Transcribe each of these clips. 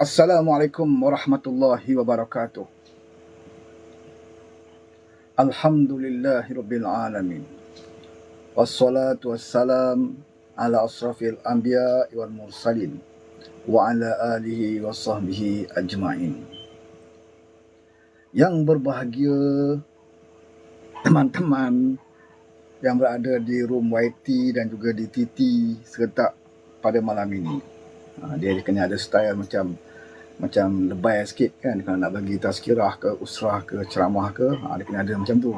Assalamualaikum warahmatullahi wabarakatuh. Alhamdulillahirabbil alamin. Wassalatu wassalam ala asrafil anbiya wal mursalin wa ala alihi wa sahbihi ajma'in. Yang berbahagia teman-teman yang berada di room YT dan juga di TT serta pada malam ini. Dia kena ada style macam lebay sikit kan, kalau nak bagi tazkirah ke, usrah ke, ceramah ke, dia kena ada macam tu.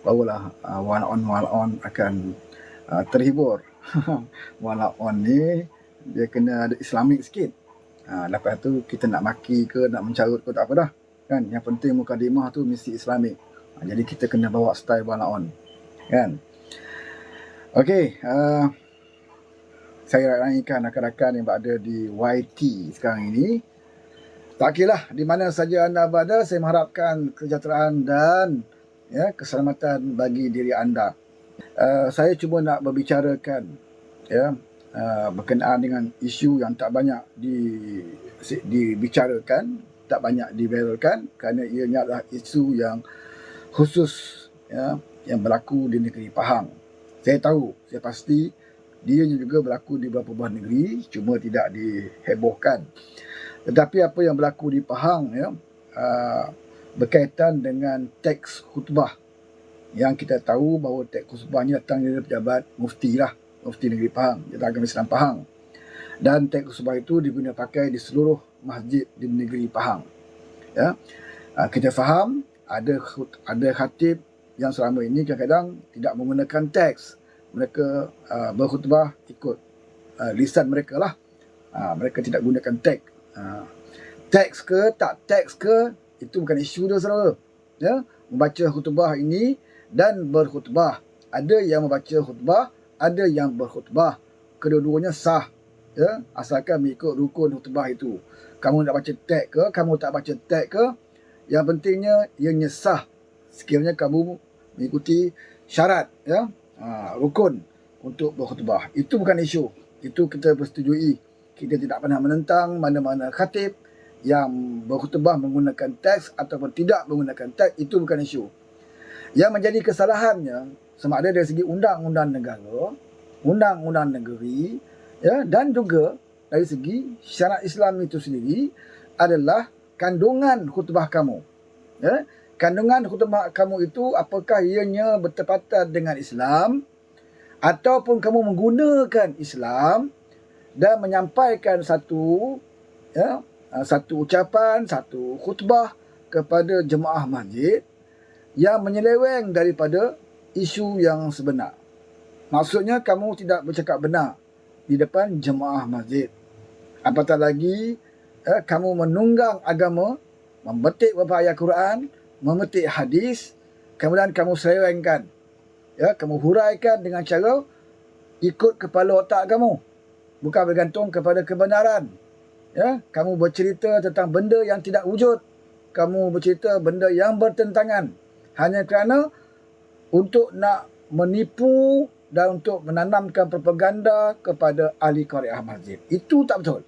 Barulah one on akan terhibur. One on ni dia kena ada Islamik sikit. Lepas tu kita nak maki ke, nak mencarut ke, tak apa dah kan. Yang penting mukadimah tu mesti Islamik. Jadi kita kena bawa style one on kan. Okey, saya raikan rakan-rakan yang berada di YT sekarang ini. Tak kira di mana saja anda berada, saya mengharapkan kesejahteraan dan keselamatan bagi diri anda. Saya cuba nak berbicarakan berkenaan dengan isu yang tak banyak dibicarakan, tak banyak diviralkan, kerana ianya adalah isu yang khusus yang berlaku di negeri Pahang. Saya tahu, saya pasti dia juga berlaku di beberapa buah negeri, cuma tidak dihebohkan. Tetapi apa yang berlaku di Pahang berkaitan dengan teks khutbah, yang kita tahu bahawa teks khutbahnya datang dari pejabat mufti lah, mufti negeri Pahang, Jabatan Agama Islam Pahang. Dan teks khutbah itu digunakan pakai di seluruh masjid di negeri Pahang. Kita faham ada khatib yang selama ini kadang-kadang tidak menggunakan teks. Mereka berkhutbah ikut lisan mereka lah. Mereka tidak gunakan teks. Teks ke tak teks ke, itu bukan isu dia, saudara. Membaca khutbah ini dan berkhutbah. Ada yang membaca khutbah, ada yang berkhutbah. Kedua-duanya sah. Asalkan mengikut rukun khutbah itu. Kamu nak baca teks ke, kamu tak baca teks ke, yang pentingnya ianya sah sekiranya kamu mengikuti syarat rukun untuk berkhutbah. Itu bukan isu. Itu kita bersetujui. Kita tidak pernah menentang mana-mana khatib yang berkhutbah menggunakan teks ataupun tidak menggunakan teks. Itu bukan isu. Yang menjadi kesalahannya sama ada dari segi undang-undang negara, undang-undang negeri, dan juga dari segi syariat Islam itu sendiri adalah kandungan khutbah kamu. Kandungan khutbah kamu itu apakah ianya bertepatan dengan Islam, ataupun kamu menggunakan Islam dan menyampaikan satu ucapan, satu khutbah kepada jemaah masjid yang menyeleweng daripada isu yang sebenar. Maksudnya kamu tidak bercakap benar di depan jemaah masjid. Apatah lagi kamu menunggang agama, memetik beberapa ayat Quran, memetik hadis, kemudian kamu selewengkan. Kamu huraikan dengan cara ikut kepala otak kamu, bukan bergantung kepada kebenaran. Kamu bercerita tentang benda yang tidak wujud. Kamu bercerita benda yang bertentangan hanya kerana untuk nak menipu dan untuk menanamkan propaganda kepada ahli qariah masjid. Itu tak betul.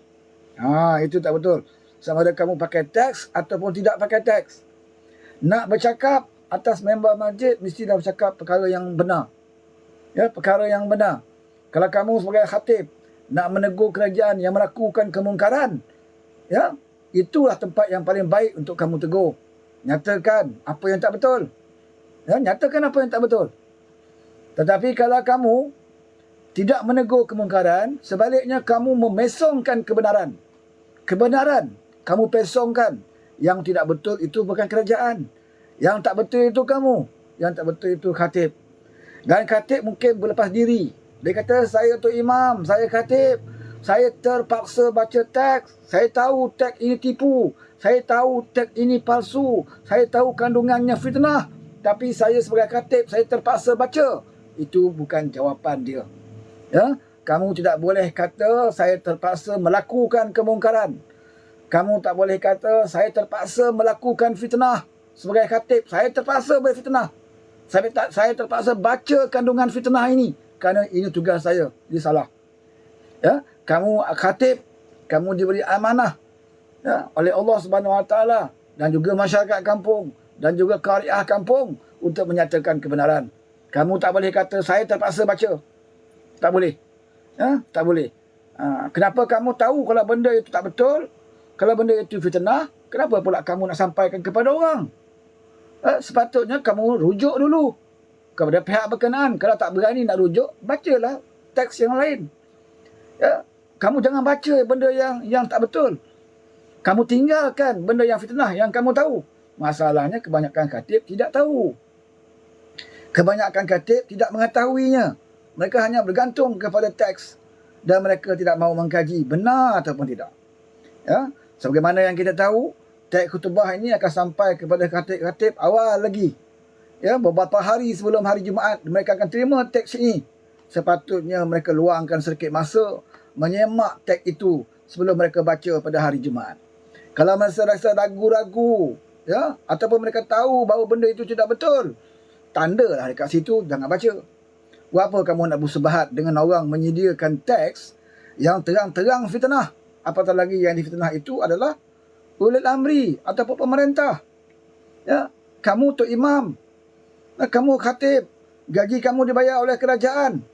Itu tak betul. Sama ada kamu pakai teks ataupun tidak pakai teks. Nak bercakap atas member masjid, mesti dah bercakap perkara yang benar. Perkara yang benar. Kalau kamu sebagai khatib nak menegur kerajaan yang melakukan kemungkaran, itulah tempat yang paling baik untuk kamu tegur. Nyatakan apa yang tak betul. Nyatakan apa yang tak betul. Tetapi kalau kamu tidak menegur kemungkaran, sebaliknya kamu memesongkan kebenaran. Kebenaran kamu pesongkan. Yang tidak betul itu bukan kerajaan. Yang tak betul itu kamu. Yang tak betul itu khatib. Dan khatib mungkin berlepas diri. Dia kata, saya tu imam, saya khatib, saya terpaksa baca teks. Saya tahu teks ini tipu. Saya tahu teks ini palsu. Saya tahu kandungannya fitnah. Tapi saya sebagai khatib, saya terpaksa baca. Itu bukan jawapan dia. Kamu tidak boleh kata, saya terpaksa melakukan kemungkaran. Kamu tak boleh kata, saya terpaksa melakukan fitnah. Sebagai khatib, saya terpaksa berfitnah. Saya terpaksa baca kandungan fitnah ini. Kerana ini tugas saya. Dia salah. Kamu khatib, kamu diberi amanah ya, oleh Allah Subhanahu Wa Taala dan juga masyarakat kampung dan juga qariah kampung untuk menyatakan kebenaran. Kamu tak boleh kata saya terpaksa baca. Tak boleh. Ya, tak boleh. Kenapa kamu tahu kalau benda itu tak betul? Kalau benda itu fitnah, kenapa pula kamu nak sampaikan kepada orang? Sepatutnya kamu rujuk dulu kepada pihak berkenaan. Kalau tak berani nak rujuk, bacalah teks yang lain. Ya, kamu jangan baca benda yang tak betul. Kamu tinggalkan benda yang fitnah yang kamu tahu. Masalahnya kebanyakan khatib tidak tahu. Kebanyakan khatib tidak mengetahuinya. Mereka hanya bergantung kepada teks dan mereka tidak mahu mengkaji benar ataupun tidak. Ya, sebagaimana yang kita tahu, teks khutbah ini akan sampai kepada khatib-khatib awal lagi. Ya, beberapa hari sebelum hari Jumaat mereka akan terima teks ini. Sepatutnya mereka luangkan sedikit masa menyemak teks itu sebelum mereka baca pada hari Jumaat. Kalau mereka rasa ragu-ragu, ya, ataupun mereka tahu bahawa benda itu tidak betul, tandalah dekat situ, jangan baca. Buat apa kamu nak bersebahat dengan orang menyediakan teks yang terang-terang fitnah? Apatah lagi yang difitnah itu adalah ulil amri ataupun pemerintah. Ya, kamu tu imam, kamu khatib, gaji kamu dibayar oleh kerajaan.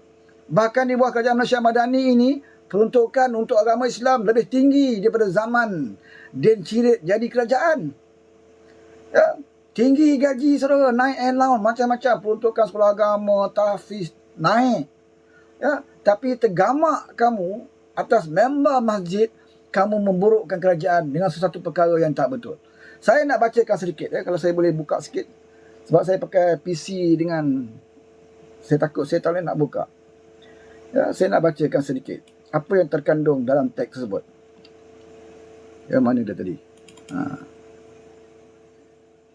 Bahkan di bawah kerajaan Malaysia Madani ini, peruntukan untuk agama Islam lebih tinggi daripada zaman Din Cirit jadi kerajaan. Ya, tinggi gaji saudara, naik allowance, macam-macam peruntukan sekolah agama, tahfiz, naik. Ya, tapi tergamak kamu atas member masjid, kamu memburukkan kerajaan dengan sesuatu perkara yang tak betul. Saya nak bacakan sedikit, kalau saya boleh buka sikit. Sebab saya pakai PC dengan, saya takut saya tak boleh nak buka. Ya, saya nak bacakan sedikit apa yang terkandung dalam teks tersebut. Yang mana dia tadi?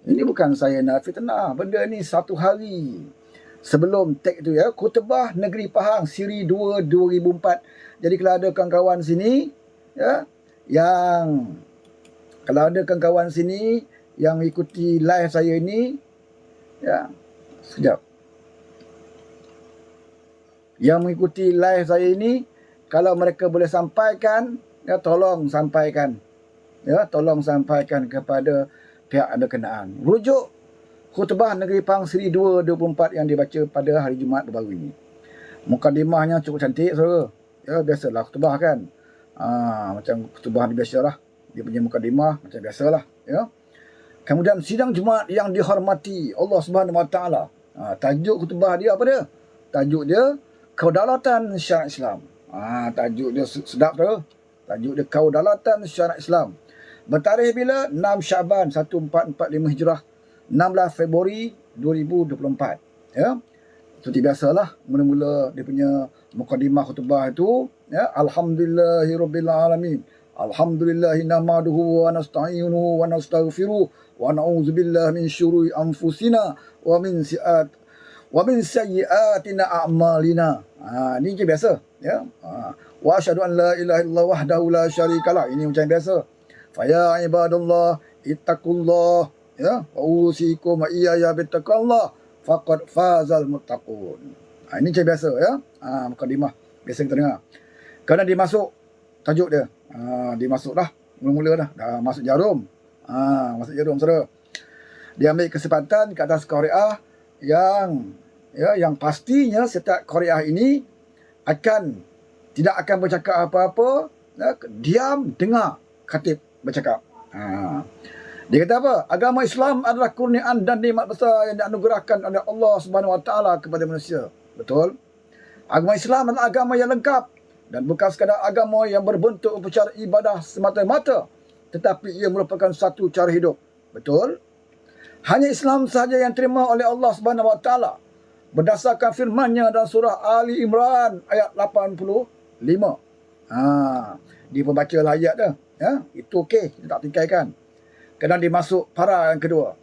Ini bukan saya nak fitnah. Benda ni satu hari sebelum teks tu, ya. Khutbah Negeri Pahang Siri 2 2004. Jadi kalau ada kawan-kawan sini, ya, yang kalau ada kawan-kawan sini yang ikuti live saya ini, ya, sekejap. Yang mengikuti live saya ini, kalau mereka boleh sampaikan, ya, tolong sampaikan. Ya, tolong sampaikan kepada pihak berkenaan. Rujuk khutbah Negeri Pahang Siri 2 24 yang dibaca pada hari Jumaat baru ini. Mukadimahnya cukup cantik, saudara. Ya, biasalah khutbah kan. Macam khutbah biasalah. Dia punya mukadimah macam biasalah, ya. Kemudian sidang Jumaat yang dihormati Allah Subhanahu Wa Taala. Tajuk khutbah dia apa dia? Tajuk dia Kedaulatan Syarak Islam. Tajuk dia sedap tu. Tajuk dia Kedaulatan Syarak Islam. Bertarikh bila? 6 Syaban 1445 Hijrah, 16 Februari 2024. Ya. Seperti biasalah, mula-mula dia punya mukadimah khutbah itu, ya, alhamdulillahirabbil alamin. Alhamdulillahi nahmaduhu wa nasta'inuhu wa nastaghfiruh wa na'udzubillahi min syururi anfusina wa min sayyiatina a'malina. Ini je biasa, ya. Wa asyhadu an la ilaha illallah wahdahu la syarikalah. Ini macam biasa. Faya ibadallah ittaqullah, ya, wa usikum wa iyaya bittaqallah faqad fazal muttaqun. Ini macam biasa, ya. Mukadimah biasa kita dengar. Kerana dia masuk tajuk dia. Dia masuk dah, mula-mula dah masuk jarum. Masuk jarum, saudara. Dia ambil kesempatan ke atas qariah yang pastinya setiap qariah ini tidak akan bercakap apa-apa, ya, diam dengar khatib bercakap. Dia kata apa? Agama Islam adalah kurniaan dan nikmat besar yang dianugerahkan oleh Allah Subhanahu Wa Taala kepada manusia. Betul? Agama Islam adalah agama yang lengkap dan bukan sekadar agama yang berbentuk upacara ibadah semata-mata, tetapi ia merupakan satu cara hidup. Betul? Hanya Islam sahaja yang terima oleh Allah Subhanahu Wa Taala berdasarkan firman-Nya dalam surah Ali Imran ayat 85. Dia pun baca ayat dah, ya. Itu okey, kita tak tingkaikan. Kemudian dimasuk para yang kedua.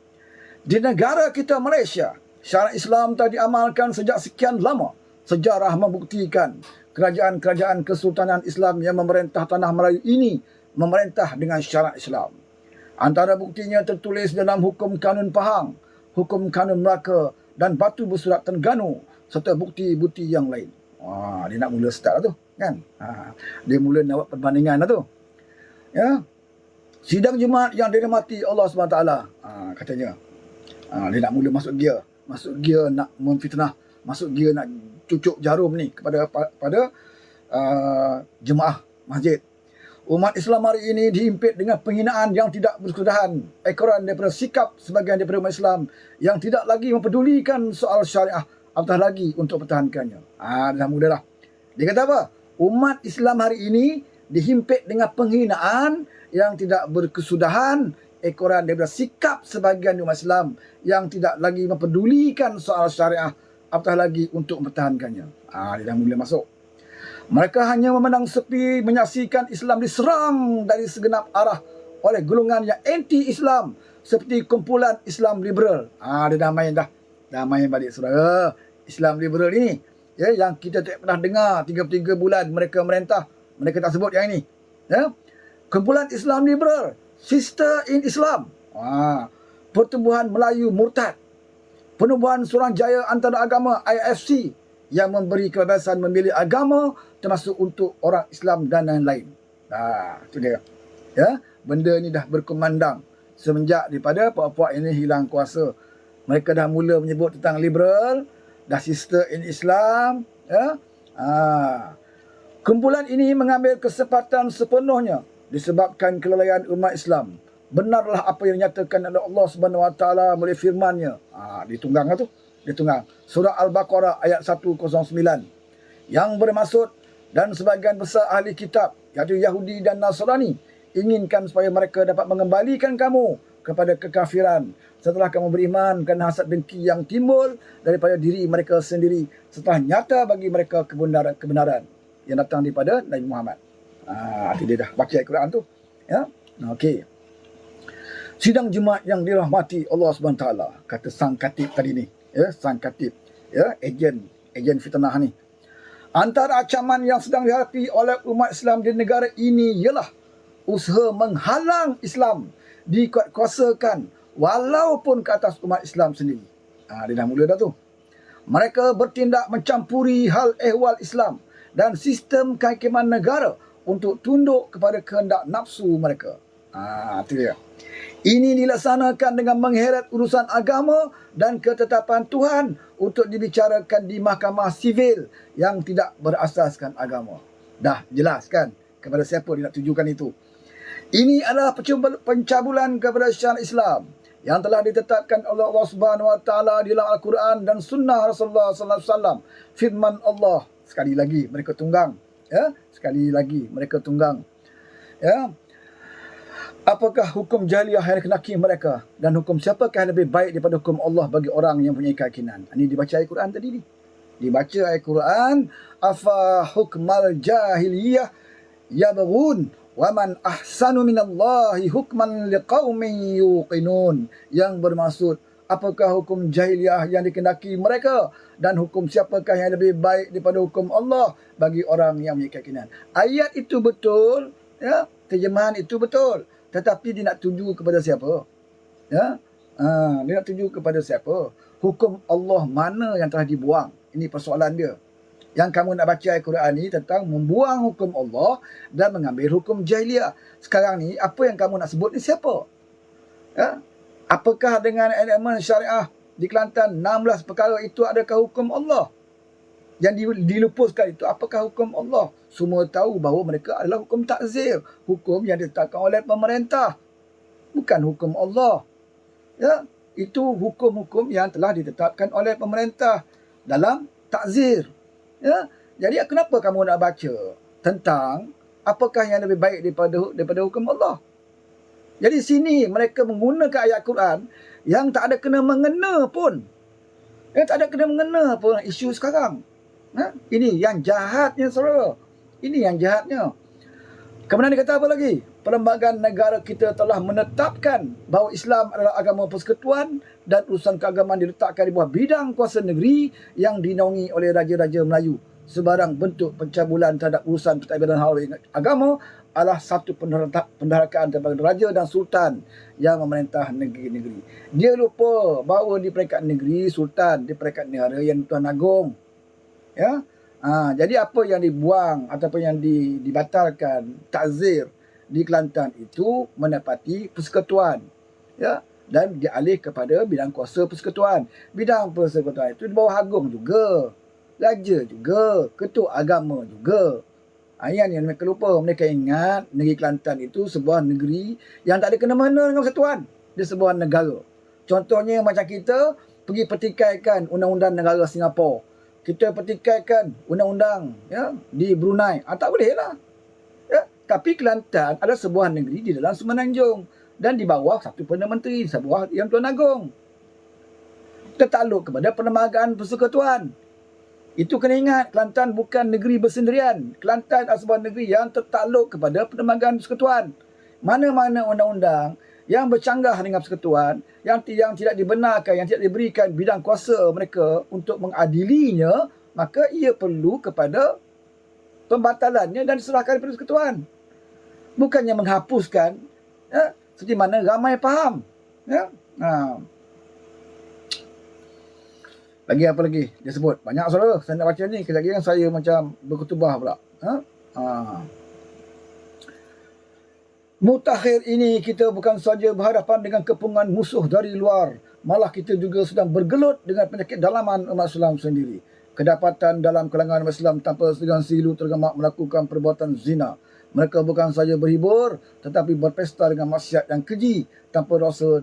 Di negara kita Malaysia, syariat Islam telah diamalkan sejak sekian lama. Sejarah membuktikan kerajaan-kerajaan Kesultanan Islam yang memerintah tanah Melayu ini memerintah dengan syariat Islam. Antara buktinya tertulis dalam Hukum Kanun Pahang, Hukum Kanun Melaka dan Batu Bersurat Terengganu serta bukti-bukti yang lain. Dia nak mula start lah tu, kan? Dia mula nak buat perbandingan lah tu. Ya. Sidang Jumaat yang dirahmati Allah SWT, katanya. Dia nak mula masuk gear nak memfitnah, masuk gear nak cucuk jarum ni kepada jemaah masjid. Umat Islam hari ini dihimpit dengan penghinaan yang tidak berkesudahan, ekoran daripada sikap sebagian daripada umat Islam yang tidak lagi mempedulikan soal syariah, apatah lagi untuk pertahankannya. Dah mulalah. Dia kata apa? Umat Islam hari ini dihimpit dengan penghinaan yang tidak berkesudahan, ekoran daripada sikap sebagian umat Islam yang tidak lagi mempedulikan soal syariah, apatah lagi untuk mempertahankannya. Dia dah mula masuk. Mereka hanya memandang sepi menyaksikan Islam diserang dari segenap arah oleh golongan yang anti-Islam seperti kumpulan Islam liberal. Dia dah main balik saudara. Islam liberal ini, ya, yang kita tak pernah dengar 33 bulan mereka merentah. Mereka tak sebut yang ini. Ya. Kumpulan Islam liberal, Sister in Islam. Pertubuhan Melayu Murtad. Penubuhan Suruhanjaya Antaragama IFC yang memberi kebebasan memilih agama termasuk untuk orang Islam dan lain-lain. Itu dia. Ya, benda ni dah berkumandang semenjak daripada puak-puak ini hilang kuasa. Mereka dah mula menyebut tentang liberal, dah Sister in Islam, ya. Kumpulan ini mengambil kesempatan sepenuhnya disebabkan kelalaian umat Islam. Benarlah apa yang dinyatakan oleh Allah Subhanahu Wa Taala melalui firman-Nya. Ditunggang tu. Ditunggang. Surah Al-Baqarah ayat 109. Yang bermaksud, dan sebagian besar ahli kitab, iaitu Yahudi dan Nasrani, inginkan supaya mereka dapat mengembalikan kamu kepada kekafiran setelah kamu beriman, kerana hasad dengki yang timbul daripada diri mereka sendiri setelah nyata bagi mereka kebenaran yang datang daripada Nabi Muhammad. Itu dia dah baca Al-Quran tu. Ya. Okey. Sidang Jumaat yang dirahmati Allah SWT, kata sang katib tadi ni. Ya, sang katib. Ya, ejen fitnah ni. Antara ancaman yang sedang dihadapi oleh umat Islam di negara ini ialah usaha menghalang Islam dikuatkuasakan walaupun ke atas umat Islam sendiri. Dia dah mula dah tu. Mereka bertindak mencampuri hal ehwal Islam dan sistem kehakiman negara untuk tunduk kepada kehendak nafsu mereka. Itu dia. Ini dilaksanakan dengan mengheret urusan agama dan ketetapan Tuhan untuk dibicarakan di mahkamah sivil yang tidak berasaskan agama. Dah jelas kan kepada siapa dia nak tujukan itu. Ini adalah pencabulan kepada syariat Islam yang telah ditetapkan oleh Allah Subhanahu Wa Taala di dalam Al-Quran dan sunnah Rasulullah Sallallahu Alaihi Wasallam. Firman Allah, sekali lagi mereka tunggang. Ya, sekali lagi mereka tunggang. Ya. Apakah hukum jahiliah yang dikenaki mereka dan hukum siapakah yang lebih baik daripada hukum Allah bagi orang yang punya keyakinan? Ini dibaca Al-Quran tadi ni. Dibaca Al-Quran, afa hukmal jahiliyah yabghun wa man ahsanu minallahi hukman liqaumin yuqinun. Yang bermaksud, apakah hukum jahiliah yang dikenaki mereka dan hukum siapakah yang lebih baik daripada hukum Allah bagi orang yang punya keyakinan? Ayat itu betul, ya, terjemahan itu betul. Tetapi dia nak tuju kepada siapa? Ya? Dia nak tuju kepada siapa? Hukum Allah mana yang telah dibuang? Ini persoalan dia. Yang kamu nak baca Al-Quran ni tentang membuang hukum Allah dan mengambil hukum jahiliah. Sekarang ni, apa yang kamu nak sebut ni siapa? Ya? Apakah dengan elemen syariah di Kelantan 16 perkara itu adakah hukum Allah? Yang dilupuskan itu apakah hukum Allah? Semua tahu bahawa mereka adalah hukum takzir, hukum yang ditetapkan oleh pemerintah, bukan hukum Allah. Ya, itu hukum-hukum yang telah ditetapkan oleh pemerintah dalam takzir. Ya, jadi kenapa kamu nak baca tentang apakah yang lebih baik daripada hukum Allah? Jadi sini mereka menggunakan ayat Quran yang tak ada kena mengena pun. Yang tak ada kena mengena pun isu sekarang. Ini yang jahatnya, saudara. Ini yang jahatnya. Kemudian dia kata apa lagi? Perlembagaan negara kita telah menetapkan bahawa Islam adalah agama persekutuan dan urusan keagamaan diletakkan di bawah bidang kuasa negeri yang dinaungi oleh raja-raja Melayu. Sebarang bentuk pencabulan terhadap urusan pentadbiran hal agama adalah satu pendaharakan terhadap raja dan sultan yang memerintah negeri-negeri. Dia lupa bahawa di peringkat negeri, sultan, di peringkat negara yang Tuan Agong. Ya, jadi apa yang dibuang ataupun yang dibatalkan, takzir di Kelantan itu menepati persekutuan, ya, dan dialih kepada bidang kuasa persekutuan. Bidang persekutuan itu di bawah agung juga, raja juga, ketua agama juga. Yang mereka lupa. Mereka ingat negeri Kelantan itu sebuah negeri yang tak ada kena-mena dengan persekutuan. Dia sebuah negara. Contohnya macam kita pergi pertikaikan undang-undang negara Singapura. Kita pertikaikan undang-undang, ya, di Brunei. Tak boleh lah. Ya. Tapi Kelantan adalah sebuah negeri di dalam Semenanjung. Dan di bawah satu Perdana Menteri, sebuah Yang Tuan Agong. Tertakluk kepada Perlembagaan Persekutuan. Itu kena ingat, Kelantan bukan negeri bersendirian. Kelantan adalah sebuah negeri yang tertakluk kepada Perlembagaan Persekutuan. Mana-mana undang-undang yang bercanggah dengan persekutuan, yang tidak dibenarkan, yang tidak diberikan bidang kuasa mereka untuk mengadilinya, maka ia perlu kepada pembatalannya dan diserahkan kepada persekutuan. Bukannya menghapuskan, ya, seperti mana ramai faham. Ya. Lagi apa lagi dia sebut? Banyak saudara. Saya nak baca ni. Kejap lagi kan saya macam berkutubah pula. Mutakhir ini kita bukan saja berhadapan dengan kepungan musuh dari luar. Malah kita juga sedang bergelut dengan penyakit dalaman umat Islam sendiri. Kedapatan dalam kalangan umat Islam tanpa segan silu tergemak melakukan perbuatan zina. Mereka bukan saja berhibur tetapi berpesta dengan maksiat yang keji tanpa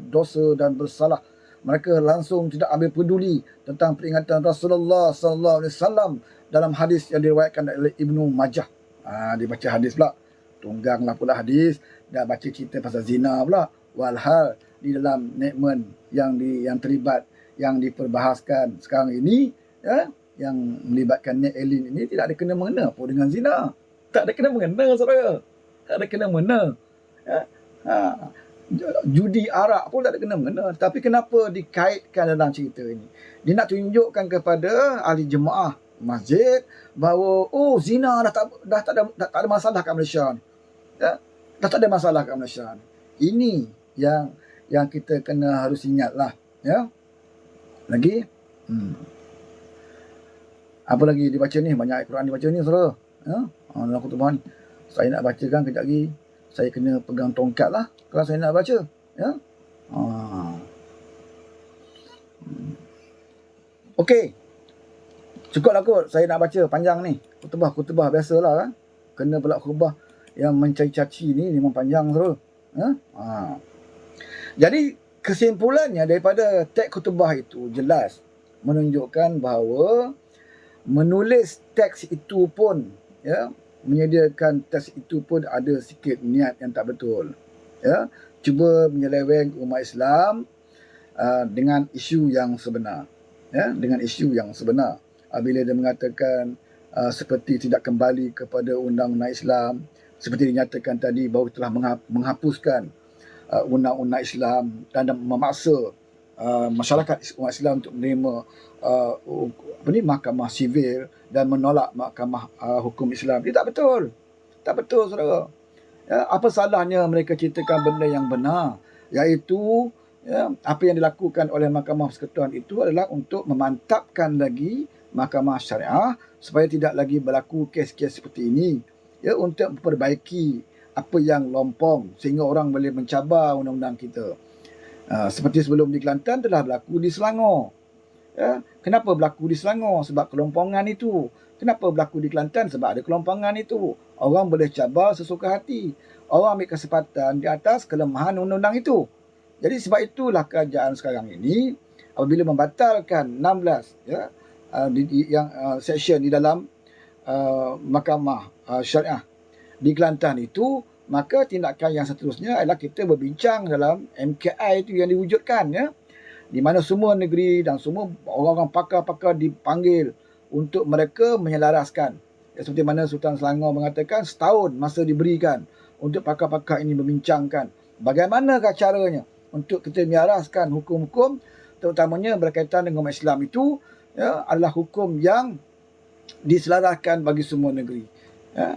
dosa dan bersalah. Mereka langsung tidak ambil peduli tentang peringatan Rasulullah SAW dalam hadis yang diriwayatkan oleh Ibnu Majah. Dia baca hadis pula. Tungganglah pula hadis. Dah baca cerita pasal zina pula. Walhal di dalam nikmat yang terlibat, yang diperbahaskan sekarang ini, ya, yang melibatkan net alien ini tidak ada kena-mengena pun dengan zina. Tak ada kena-mengena, saudara. Tak ada kena-mengena. Ya. Judi arak pun tak ada kena-mengena. Tapi kenapa dikaitkan dalam cerita ini? Dia nak tunjukkan kepada ahli jemaah masjid bahawa zina dah tak ada masalah kat Malaysia ni. Ya? Dah tak ada masalah kat Malaysia ni. Ini yang kita kena harus ingatlah, ya. Lagi apa lagi dibaca ni? Banyak ayat Quran dibaca ni, saudara. Ya? Dalam khutbah ni saya nak bacakan kejap lagi. Saya kena pegang tongkat lah kalau saya nak baca, ya. Okey. Cukuplah kot saya nak baca panjang ni. Khutbah biasalah kan. Kena pula khutbah yang mencaci-caci ni memang panjang, saudara. Ya? Jadi kesimpulannya daripada teks khutbah itu jelas menunjukkan bahawa menulis teks itu pun, ya, menyediakan teks itu pun ada sikit niat yang tak betul. Ya, cuba menyeleweng umat Islam dengan isu yang sebenar. Ya, dengan isu yang sebenar. Bila dia mengatakan seperti tidak kembali kepada undang-undang Islam, seperti dinyatakan tadi bahawa telah menghapuskan undang-undang Islam dan memaksa masyarakat umat Islam untuk menerima mahkamah sivil dan menolak mahkamah hukum Islam. Ini tak betul. Tak betul, saudara. Ya, apa salahnya mereka ceritakan benda yang benar, iaitu, ya, apa yang dilakukan oleh Mahkamah Persekutuan itu adalah untuk memantapkan lagi mahkamah syariah supaya tidak lagi berlaku kes-kes seperti ini, ya, untuk memperbaiki apa yang lompong sehingga orang boleh mencabar undang-undang kita. Seperti sebelum di Kelantan telah berlaku di Selangor. Ya, kenapa berlaku di Selangor? Sebab kelompongan itu. Kenapa berlaku di Kelantan? Sebab ada kelompongan itu. Orang boleh cabar sesuka hati. Orang ambil kesempatan di atas kelemahan undang-undang itu. Jadi sebab itulah kerajaan sekarang ini apabila membatalkan 16, ya, seksyen di dalam mahkamah syariah di Kelantan itu, maka tindakan yang seterusnya adalah kita berbincang dalam MKI itu yang diwujudkan, ya, di mana semua negeri dan semua orang-orang pakar-pakar dipanggil untuk mereka menyelaraskan. Ya, seperti mana Sultan Selangor mengatakan setahun masa diberikan untuk pakar-pakar ini membincangkan bagaimanakah caranya untuk kita menyelaraskan hukum-hukum, terutamanya berkaitan dengan umat Islam itu, ya, adalah hukum yang diselaraskan bagi semua negeri. Ya.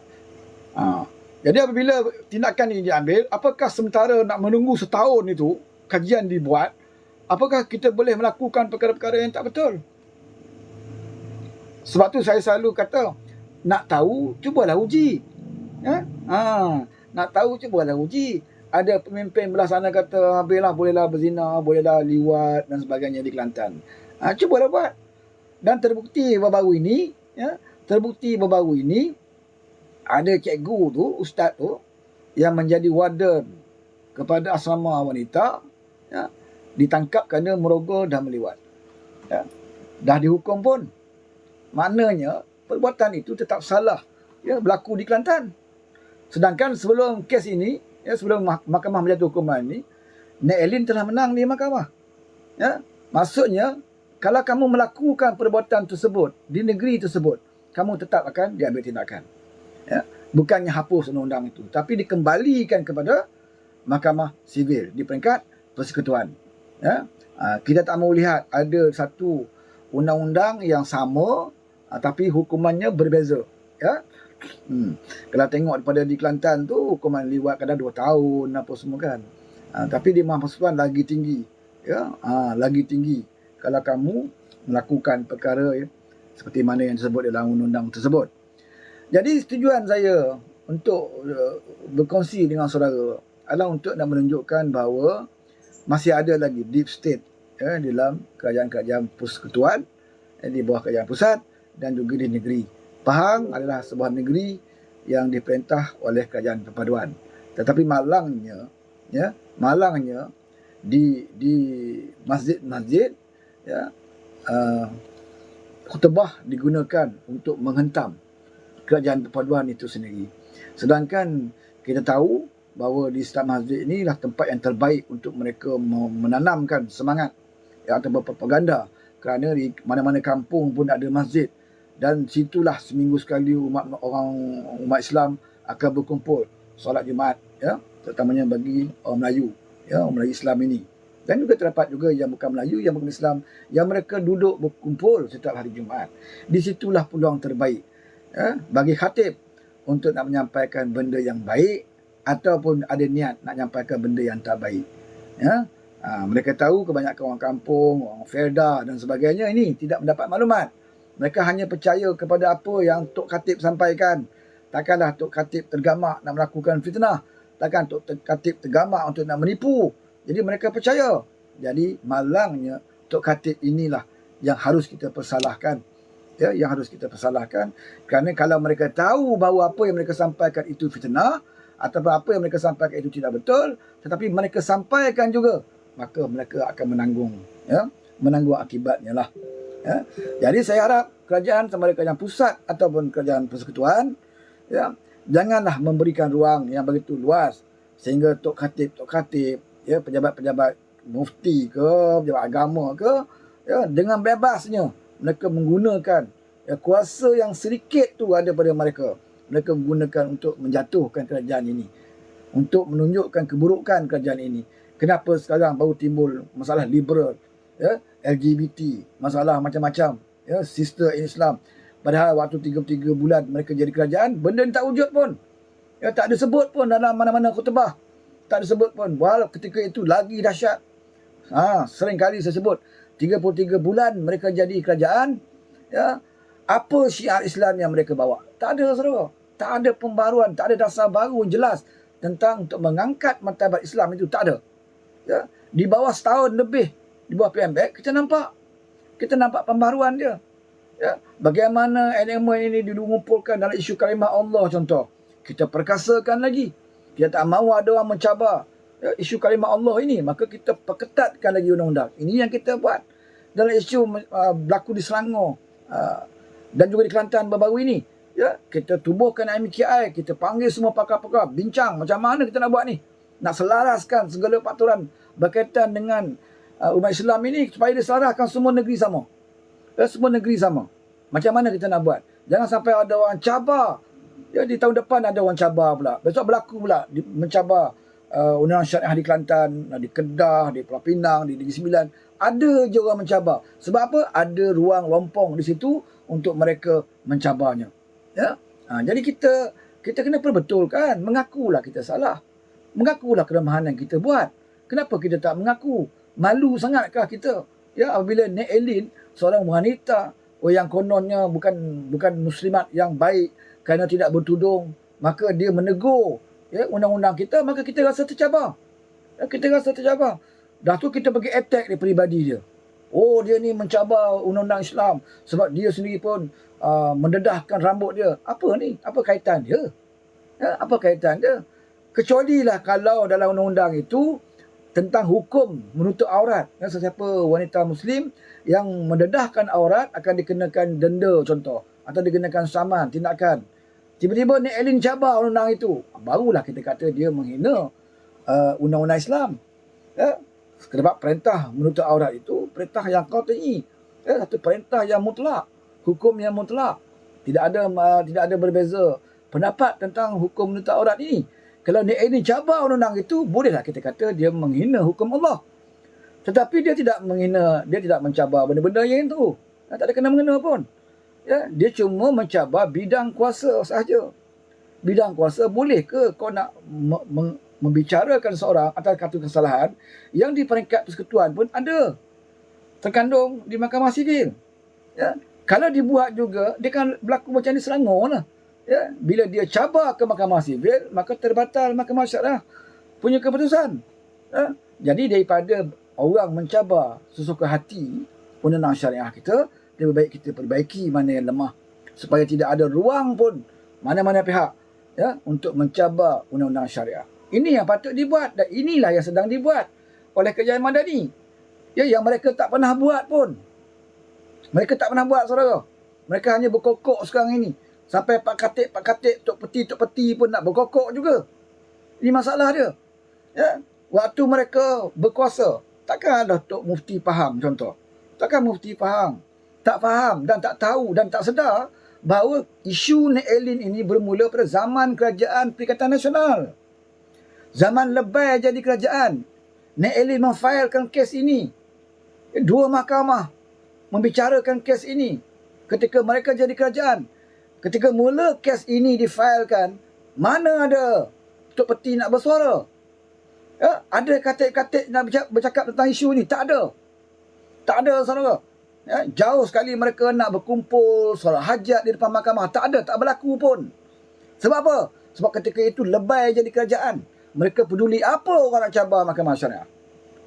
Jadi apabila tindakan ini diambil, apakah sementara nak menunggu setahun itu kajian dibuat, apakah kita boleh melakukan perkara-perkara yang tak betul? Sebab tu saya selalu kata, nak tahu, cubalah uji. Ya? Nak tahu cubalah uji. Ada pemimpin belah sana kata, habislah bolehlah berzina, bolehlah liwat dan sebagainya di Kelantan. Cubalah buat. Dan terbukti baru-baru ini, ya, ada cikgu tu, ustaz tu, yang menjadi warden kepada asrama wanita, ya, ditangkap kerana merogol dan meliwat. Ya. Dah dihukum pun. Maknanya perbuatan itu tetap salah, ya, berlaku di Kelantan. Sedangkan sebelum kes ini, ya, sebelum mahkamah menjatuh hukuman ini, Nek Elin telah menang di mahkamah. Ya. Maksudnya, kalau kamu melakukan perbuatan tersebut di negeri tersebut, kamu tetap akan diambil tindakan. Ya. Bukannya hapus undang-undang itu, tapi dikembalikan kepada mahkamah sivil di peringkat persekutuan. Ya. Kita tak mau lihat ada satu undang-undang yang sama, tapi hukumannya berbeza. Ya. Kalau tengok daripada di Kelantan tu, hukuman liwat kadang 2 tahun apa semua kan. Tapi di mahkamah persekutuan lagi tinggi. Ya. Lagi tinggi kalau kamu melakukan perkara, ya, seperti mana yang disebut dalam undang-undang tersebut. Jadi tujuan saya untuk berkongsi dengan saudara adalah untuk nak menunjukkan bahawa masih ada lagi deep state, ya, dalam kerajaan-kerajaan persekutuan, di bawah kerajaan pusat dan juga di negeri. Pahang adalah sebuah negeri yang diperintah oleh kerajaan perpaduan. Tetapi malangnya, ya, di masjid-masjid, ya, khutbah digunakan untuk menghentam kerajaan perpaduan itu sendiri. Sedangkan kita tahu bahawa di setiap masjid inilah tempat yang terbaik untuk mereka menanamkan semangat, ya, atau berpropaganda, kerana di mana-mana kampung pun ada masjid, dan situlah seminggu sekali umat Islam akan berkumpul solat Jumaat, ya, terutamanya bagi orang Melayu, ya, orang Melayu Islam ini. Dan juga terdapat juga yang bukan Melayu, yang bukan Islam, yang mereka duduk berkumpul setiap hari Jumaat. Di situlah peluang terbaik, ya, bagi khatib untuk nak menyampaikan benda yang baik ataupun ada niat nak menyampaikan benda yang tak baik. Ya. Mereka tahu kebanyakan orang kampung, orang Ferda dan sebagainya ini tidak mendapat maklumat. Mereka hanya percaya kepada apa yang Tok Khatib sampaikan. Takkanlah Tok Khatib tergamak nak melakukan fitnah. Takkan Tok Khatib tergamak untuk nak menipu. Jadi mereka percaya. Jadi malangnya Tok Khatib inilah yang harus kita persalahkan. Ya, yang harus kita persalahkan. Kerana kalau mereka tahu bahawa apa yang mereka sampaikan itu fitnah, atau apa yang mereka sampaikan itu tidak betul, tetapi mereka sampaikan juga, maka mereka akan menanggung, ya, menanggung akibatnya lah. Ya. Jadi saya harap kerajaan, sama ada kerajaan pusat ataupun kerajaan persekutuan, ya, janganlah memberikan ruang yang begitu luas sehingga Tok Khatib, ya, pejabat-pejabat mufti ke, pejabat agama ke, ya, dengan bebasnya mereka menggunakan, ya, kuasa yang sedikit tu ada pada mereka. Mereka menggunakan untuk menjatuhkan kerajaan ini, untuk menunjukkan keburukan kerajaan ini. Kenapa sekarang baru timbul masalah liberal, ya, LGBT, masalah macam-macam, ya, sister in Islam. Padahal waktu 3 bulan mereka jadi kerajaan, benda ni tak wujud pun. Ya, tak ada sebut pun dalam mana-mana khutbah. Tak ada sebut pun. Walau ketika itu lagi dahsyat. Sering kali saya sebut, 33 bulan mereka jadi kerajaan, ya, apa syiar Islam yang mereka bawa? Tak ada, saudara. Tak ada pembaruan, tak ada dasar baru jelas tentang untuk mengangkat martabat Islam itu, tak ada. Ya, di bawah setahun lebih di bawah PMBek kita nampak pembaruan dia. Ya, bagaimana elemen ini dilumpulkan dalam isu kalimah Allah contoh. Kita perkasakan lagi. Kita tak mahu ada orang mencabar, ya, isu kalimah Allah ini, maka kita perketatkan lagi undang-undang. Ini yang kita buat dalam isu berlaku di Selangor dan juga di Kelantan baru-baru ini. Ya, kita tubuhkan MKI, kita panggil semua pakar-pakar, bincang macam mana kita nak buat ni. Nak selaraskan segala peraturan berkaitan dengan umat Islam ini supaya diselaraskan semua negeri sama. Ya, semua negeri sama. Macam mana kita nak buat? Jangan sampai ada orang cabar. Ya, di tahun depan ada orang cabar pula. Besok berlaku pula mencabar undang-undang syariah di Kelantan, di Kedah, di Pulau Pinang, di Negeri Sembilan. Ada je orang mencabar. Sebab apa? Ada ruang lompong di situ untuk mereka mencabarnya. Ya? Jadi kita kena perbetulkan. Mengakulah kita salah. Mengakulah kelemahan yang kita buat. Kenapa kita tak mengaku? Malu sangatkah kita? Ya, apabila Nek Elin, seorang wanita yang kononnya bukan muslimat yang baik kerana tidak bertudung, maka dia menegur undang-undang kita, maka kita rasa tercabar. Kita rasa tercabar. Dah tu kita pergi attack dia peribadi dia. Oh, dia ni mencabar undang-undang Islam sebab dia sendiri pun mendedahkan rambut dia. Apa ni? Apa kaitan dia? Apa kaitan dia? Kecualilah kalau dalam undang-undang itu tentang hukum menutup aurat. Sesiapa wanita Muslim yang mendedahkan aurat akan dikenakan denda contoh. Atau dikenakan saman, tindakan. Tiba-tiba Nek Elin cabar undang-undang itu. Barulah kita kata dia menghina undang-undang Islam. Sebab perintah menutup aurat itu perintah yang qat'i. Satu perintah yang mutlak. Hukum yang mutlak. Tidak ada berbeza pendapat tentang hukum menutup aurat ini. Kalau Nek Elin cabar undang-undang itu, bolehlah kita kata dia menghina hukum Allah. Tetapi dia tidak menghina, dia tidak mencabar benda-benda yang itu. Tak ada kena-mengena pun. Dia cuma mencabar bidang kuasa sahaja. Bidang kuasa, boleh ke kau nak membicarakan seorang atas satu kesalahan yang di peringkat persekutuan pun ada terkandung di Mahkamah Sivil. Kalau dibuat juga, dia kan berlaku macam ni Selangor lah. Bila dia cabar ke Mahkamah Sivil, maka terbatal Mahkamah Syariah punya keputusan. Jadi daripada orang mencabar sesuka hati undang-undang syariah kita, lebih baik kita perbaiki mana yang lemah supaya tidak ada ruang pun mana-mana pihak untuk mencabar undang-undang syariah. Ini yang patut dibuat dan inilah yang sedang dibuat oleh Kerajaan Madani. Yang mereka tak pernah buat pun. Mereka tak pernah buat, saudara. Mereka hanya berkokok sekarang ini. Sampai Pak Khatib, Tok Peti pun nak berkokok juga. Ini masalah dia. Waktu mereka berkuasa, takkan ada Tok Mufti faham contoh. Takkan Mufti faham. Tak faham dan tak tahu dan tak sedar bahawa isu Nek Elin ini bermula pada zaman Kerajaan Perikatan Nasional. Zaman Lebay jadi kerajaan. Nek Elin memfailkan kes ini. Dua mahkamah membicarakan kes ini ketika mereka jadi kerajaan. Ketika mula kes ini difailkan, mana ada Tok Peti nak bersuara? Ada katik-katik nak bercakap tentang isu ini? Tak ada. Tak ada, saudara. Jauh sekali mereka nak berkumpul, solat hajat di depan mahkamah. Tak ada, tak berlaku pun. Sebab apa? Sebab ketika itu Lebay jadi kerajaan. Mereka peduli apa orang nak cabar Mahkamah Syariah.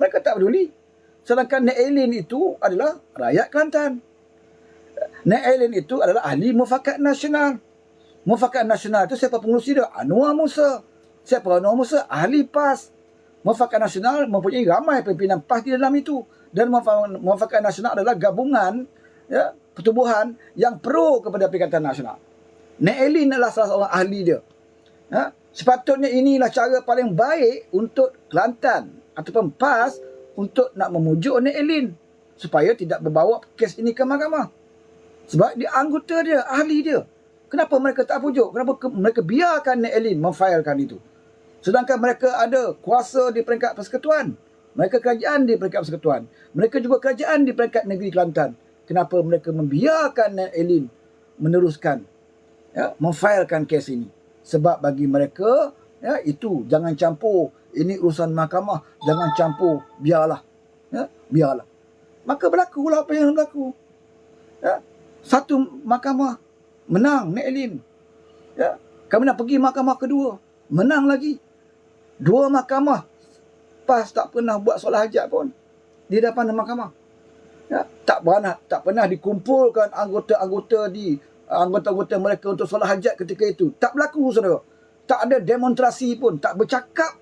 Mereka tak peduli. Sedangkan Nek Elin itu adalah rakyat Kelantan. Nek Elin itu adalah ahli Mufakat Nasional. Mufakat Nasional itu siapa pengurusi dia? Anwar Musa. Siapa Anwar Musa? Ahli PAS. Mufakat Nasional mempunyai ramai pimpinan PAS di dalam itu. Dan Mufakat Nasional adalah gabungan pertubuhan yang pro kepada Perikatan Nasional. Nek Elin adalah salah seorang ahli dia. Sepatutnya inilah cara paling baik untuk Kelantan ataupun PAS untuk nak memujuk Nek Elin supaya tidak berbawa kes ini ke mahkamah. Sebab dia anggota dia, ahli dia. Kenapa mereka tak pujuk? Kenapa mereka biarkan Nek Elin memfailkan itu? Sedangkan mereka ada kuasa di peringkat persekutuan. Mereka kerajaan di peringkat persekutuan. Mereka juga kerajaan di peringkat negeri Kelantan. Kenapa mereka membiarkan Nek Elin meneruskan memfailkan kes ini? Sebab bagi mereka itu jangan campur, ini urusan mahkamah, jangan campur, biarlah. Biarlah. Maka berlakulah apa yang berlaku. Satu mahkamah menang Nek Elin. Kami nak pergi mahkamah kedua, menang lagi. Dua mahkamah PAS tak pernah buat solat hajat pun di depan mahkamah. Tak pernah dikumpulkan anggota-anggota mereka untuk solat hajat ketika itu. Tak berlaku, saudara. Tak ada demonstrasi pun, tak bercakap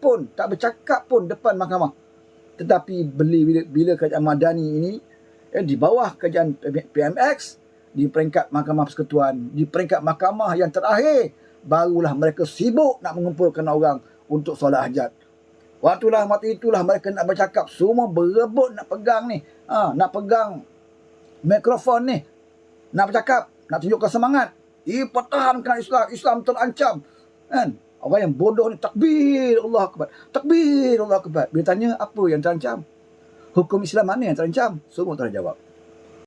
pun depan mahkamah. Tetapi bila Kerajaan Madani ini di bawah kerajaan PMX, di peringkat Mahkamah Persekutuan, di peringkat mahkamah yang terakhir, barulah mereka sibuk nak mengumpulkan orang untuk solat hajat. Waktu itulah mereka nak bercakap, semua berebut nak pegang ni, nak pegang mikrofon ni, nak bercakap, nak tunjukkan semangat. Pertahankan Islam, Islam terancam. Kan? Orang yang bodoh ni takbir Allah Akbar, takbir Allah Akbar. Bila tanya apa yang terancam, hukum Islam mana yang terancam, semua tak ada jawab.